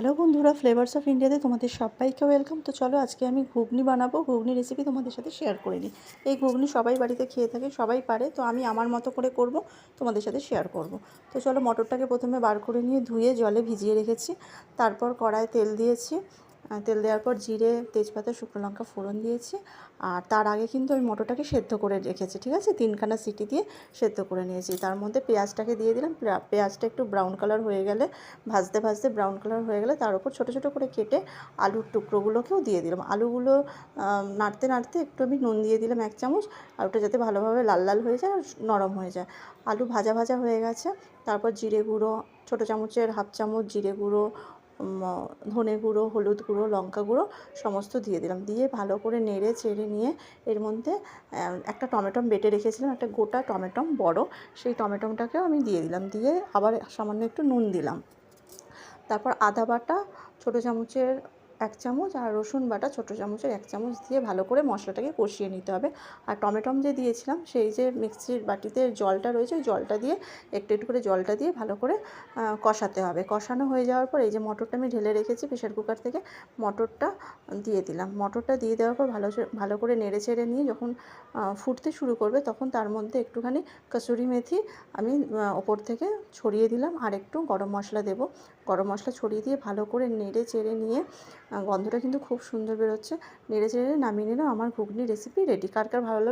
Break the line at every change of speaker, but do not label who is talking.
Hello বন্ধুরা, flavours of ইন্ডিয়াতে তোমাদের সবাইকে ওয়েলকাম। তো চলো আজকে আমি ঘুগনি বানাবো। ঘুগনি রেসিপি তোমাদের সাথে শেয়ার করে নিই। এই ঘুগনি সবাই বাড়িতে খেয়ে থাকে, সবাই পারে, তো আমি আমার মতো করে করব, তোমাদের সাথে শেয়ার করব। তো চলো, মটরটাকে প্রথমে বার করে নিয়ে ধুয়ে জলে ভিজিয়ে রেখেছি। তারপর কড়ায় তেল দিয়েছি। তেল দেওয়ার পর জিরে, তেজপাতা, শুকনো লঙ্কা ফোড়ন দিয়েছি। আর তার আগে কিন্তু আমি মটরটাকে সেদ্ধ করে রেখেছি, ঠিক আছে, 3খানা সিটি দিয়ে সেদ্ধ করে নিয়েছি। তার মধ্যে পেঁয়াজটাকে দিয়ে দিলাম। পেঁয়াজটা একটু ব্রাউন কালার হয়ে গেলে, ভাজতে ভাজতে ব্রাউন কালার হয়ে গেলে তার উপর ছোটো ছোটো করে কেটে আলুর টুকরোগুলোকেও দিয়ে দিলাম। আলুগুলো নাড়তে নাড়তে একটু আমি নুন দিয়ে দিলাম 1 চামচ, আলুটা যাতে ভালোভাবে লাল লাল হয়ে যায় আর নরম হয়ে যায়। আলু ভাজা ভাজা হয়ে গেছে। তারপর জিরে গুঁড়ো, ছোটো চামচের 1/2 চামচ জিরে গুঁড়ো, ধনে গুঁড়ো, হলুদ গুঁড়ো, লঙ্কা গুঁড়ো সমস্ত দিয়ে দিলাম। দিয়ে ভালো করে নেড়ে চেড়ে নিয়ে এর মধ্যে একটা টমেটো বেটে রেখেছিলাম, একটা গোটা টমেটো বড়, সেই টমেটোটাকেও আমি দিয়ে দিলাম। দিয়ে আবার সামান্য একটু নুন দিলাম। তারপর আদা বাটা ছোটো চামচের 1 চামচ আর রসুন বাটা ছোটো চামচের 1 চামচ দিয়ে ভালো করে মশলাটাকে কষিয়ে নিতে হবে। আর টমেটো যে দিয়েছিলাম, সেই যে মিক্সির বাটিতে জলটা রয়েছে, ওই জলটা দিয়ে একটু একটু করে জলটা দিয়ে ভালো করে কষাতে হবে। কষানো হয়ে যাওয়ার পর এই যে মটরটা আমি ঢেলে রেখেছি প্রেশার কুকার থেকে, মটরটা দিয়ে দিলাম। মটরটা দিয়ে দেওয়ার পর ভালো করে নেড়ে চেড়ে নিয়ে যখন ফুটতে শুরু করবে, তখন তার মধ্যে একটুখানি কসুরি মেথি আমি ওপর থেকে ছড়িয়ে দিলাম। আর একটু গরম মশলা দেবো। গরম মশলা ছড়িয়ে দিয়ে ভালো করে নেড়ে চেড়ে নিয়ে, গন্ধটা কিন্তু খুব সুন্দর বেরোচ্ছে, নেড়ে চেড়ে নামিয়ে নিলাম। আমার ঘুগনি রেসিপি রেডি। কার কার ভালো লাগলো